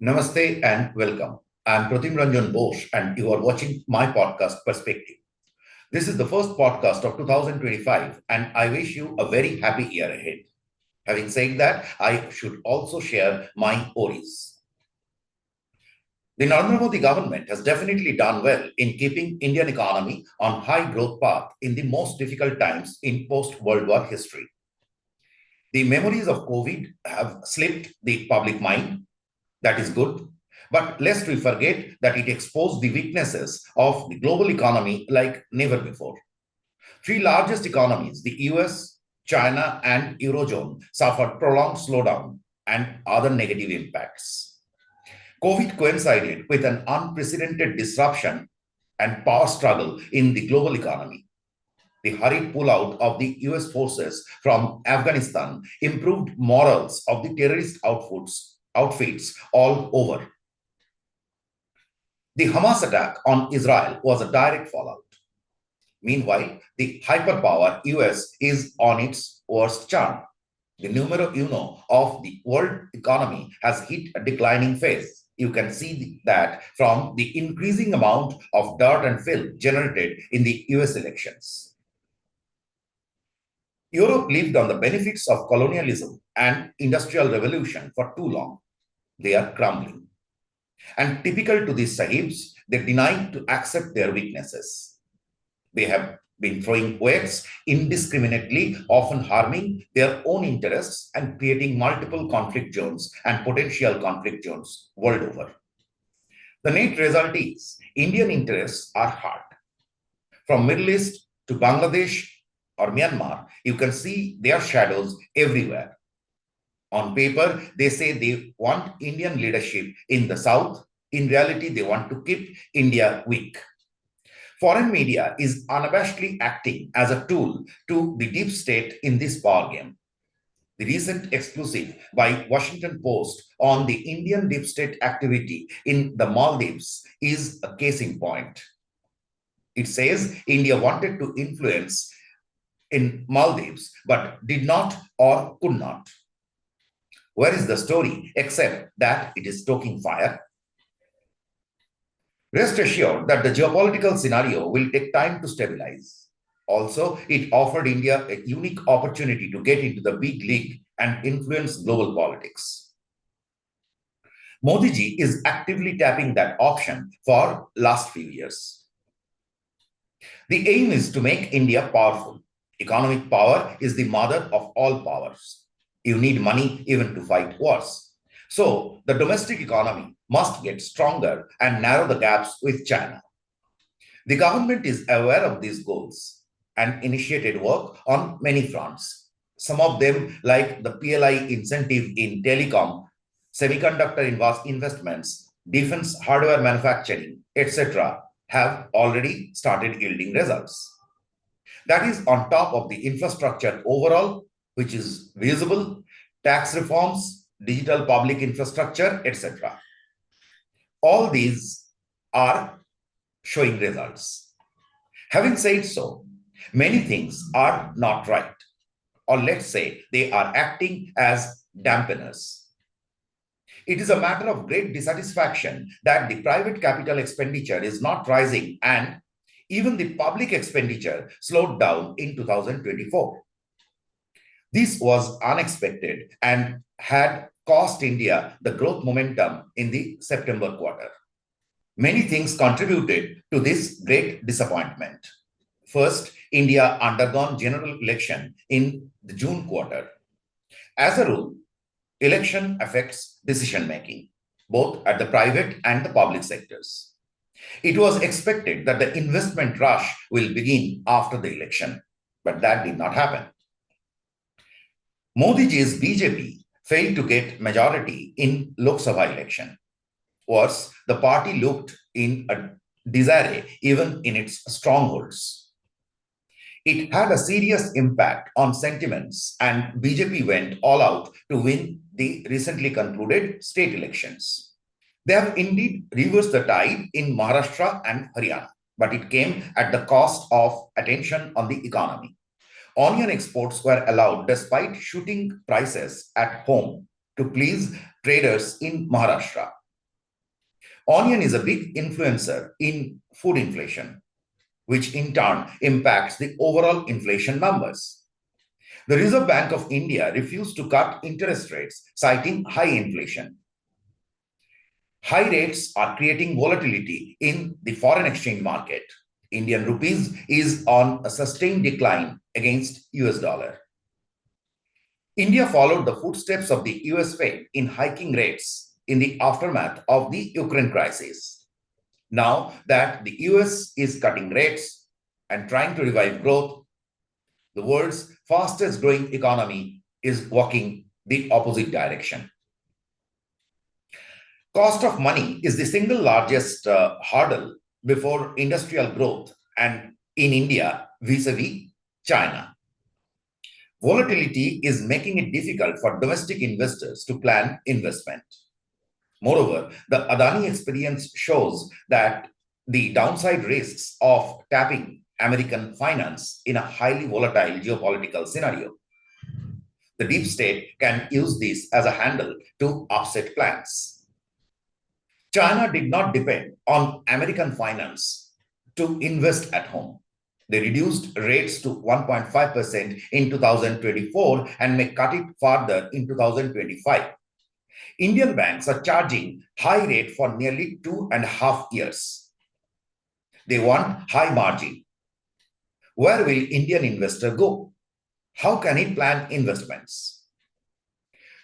Namaste and welcome. I'm Pratim Ranjan Bose, and you are watching my podcast, Perspective. This is the first podcast of 2025, and I wish you a very happy year ahead. Having said that, I should also share my worries. The Narendra Modi government has definitely done well in keeping Indian economy on high growth path in the most difficult times in post-World War history. The memories of COVID have slipped the public mind. That is good. But lest we forget that it exposed the weaknesses of the global economy like never before. Three largest economies, the US, China, and Eurozone, suffered prolonged slowdown and other negative impacts. COVID coincided with an unprecedented disruption and power struggle in the global economy. The hurried pullout of the US forces from Afghanistan improved morals of the terrorist outfits all over. The Hamas attack on Israel was a direct fallout. Meanwhile, the hyperpower US is on its worst charm. The numero uno of the world economy has hit a declining phase. You can see that from the increasing amount of dirt and filth generated in the US elections. Europe lived on the benefits of colonialism and industrial revolution for too long. They are crumbling. And typical to these sahibs, they deny to accept their weaknesses. They have been throwing weights indiscriminately, often harming their own interests and creating multiple conflict zones and potential conflict zones world over. The net result is Indian interests are hard. From Middle East to Bangladesh or Myanmar, you can see their shadows everywhere. On paper, they say they want Indian leadership in the South. In reality, they want to keep India weak. Foreign media is unabashedly acting as a tool to the deep state in this power game. The recent exclusive by Washington Post on the Indian deep state activity in the Maldives is a case in point. It says India wanted to influence in Maldives, but did not or could not. Where is the story except that it is stoking fire? Rest assured that the geopolitical scenario will take time to stabilize. Also, it offered India a unique opportunity to get into the big league and influence global politics. Modi ji is actively tapping that option for last few years. The aim is to make India powerful. Economic power is the mother of all powers. You need money even to fight wars. So the domestic economy must get stronger and narrow the gaps with China. The government is aware of these goals and initiated work on many fronts. Some of them, like the PLI incentive in telecom, semiconductor investments, defense hardware manufacturing, etc., have already started yielding results. That is on top of the infrastructure overall, which is visible, tax reforms, digital public infrastructure, etc. All these are showing results. Having said so, many things are not right, or let's say they are acting as dampeners. It is a matter of great dissatisfaction that the private capital expenditure is not rising and even the public expenditure slowed down in 2024. This was unexpected and had cost India the growth momentum in the September quarter. Many things contributed to this great disappointment. First, India undergone general election in the June quarter. As a rule, election affects decision making, both at the private and the public sectors. It was expected that the investment rush will begin after the election, but that did not happen. Modi ji's BJP failed to get majority in Lok Sabha election. Worse, the party looked in a disarray even in its strongholds. It had a serious impact on sentiments, and BJP went all out to win the recently concluded state elections. They have indeed reversed the tide in Maharashtra and Haryana, but it came at the cost of attention on the economy. Onion exports were allowed despite shooting prices at home to please traders in Maharashtra. Onion is a big influencer in food inflation, which in turn impacts the overall inflation numbers. The Reserve Bank of India refused to cut interest rates, citing high inflation. High rates are creating volatility in the foreign exchange market. Indian rupees is on a sustained decline against US dollar. India followed the footsteps of the US Fed in hiking rates in the aftermath of the Ukraine crisis. Now that the US is cutting rates and trying to revive growth, the world's fastest growing economy is walking the opposite direction. Cost of money is the single largest hurdle before industrial growth and in India vis-a-vis China. Volatility is making it difficult for domestic investors to plan investment. Moreover, the Adani experience shows that the downside risks of tapping American finance in a highly volatile geopolitical scenario. The deep state can use this as a handle to upset plans. China did not depend on American finance to invest at home. They reduced rates to 1.5% in 2024 and may cut it further in 2025. Indian banks are charging high rate for nearly 2.5 years. They want high margin. Where will Indian investor go? How can he plan investments?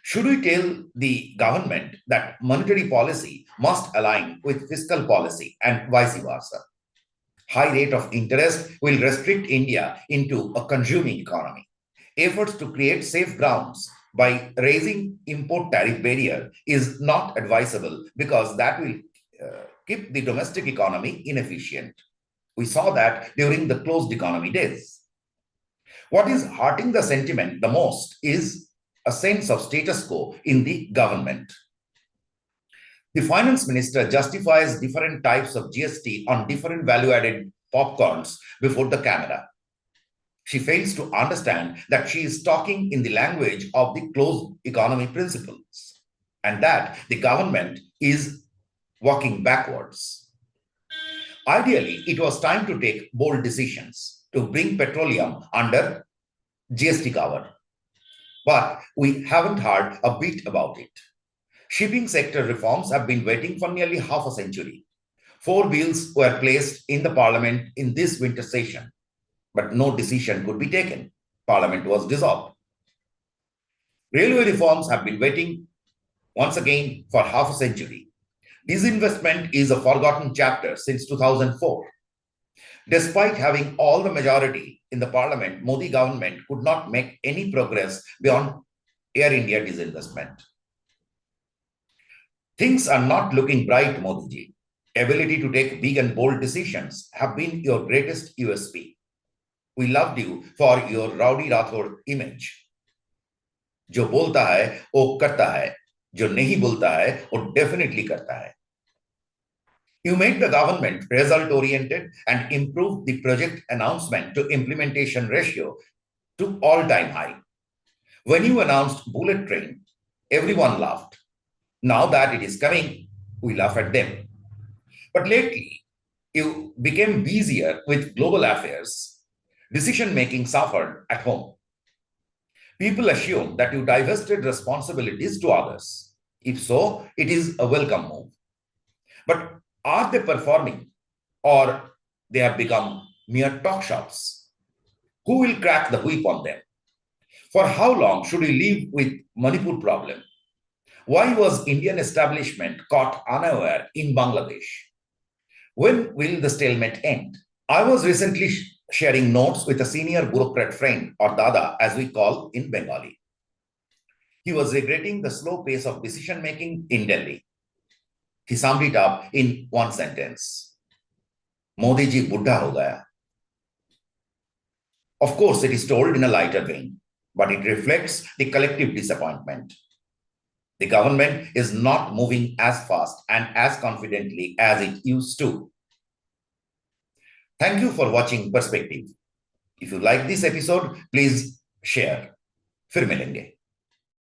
Should we tell the government that monetary policy must align with fiscal policy and vice versa? High rate of interest will restrict India into a consuming economy. Efforts to create safe grounds by raising import tariff barrier is not advisable because that will keep the domestic economy inefficient. We saw that during the closed economy days. What is hurting the sentiment the most is a sense of status quo in the government. The finance minister justifies different types of GST on different value-added popcorns before the camera. She fails to understand that she is talking in the language of the closed economy principles and that the government is walking backwards. Ideally, it was time to take bold decisions to bring petroleum under GST cover. But we haven't heard a bit about it. Shipping sector reforms have been waiting for nearly half a century. 4 bills were placed in the parliament in this winter session, but no decision could be taken. Parliament was dissolved. Railway reforms have been waiting once again for half a century. Disinvestment is a forgotten chapter since 2004. Despite having all the majority in the parliament, Modi government could not make any progress beyond Air India disinvestment. Things are not looking bright, Modi ji. Ability to take big and bold decisions have been your greatest USP. We loved you for your Rowdy Rathod image. जो बोलता है वो करता है, जो नहीं बोलता है वो definitely करता है. You made the government result-oriented and improved the project announcement to implementation ratio to all-time high. When you announced bullet train, everyone laughed. Now that it is coming, we laugh at them. But lately, you became busier with global affairs. Decision-making suffered at home. People assume that you divested responsibilities to others. If so, it is a welcome move. But are they performing or they have become mere talk shops? Who will crack the whip on them? For how long should we live with Manipur problem? Why was Indian establishment caught unaware in Bangladesh? When will the stalemate end? I was recently sharing notes with a senior bureaucrat friend, or Dada as we call in Bengali. He was regretting the slow pace of decision-making in Delhi. He summed it up in one sentence. Modi ji buddha ho gaya. Of course, it is told in a lighter vein, but it reflects the collective disappointment. The government is not moving as fast and as confidently as it used to. Thank you for watching Perspective. If you like this episode, please share. फिर मिलेंगे.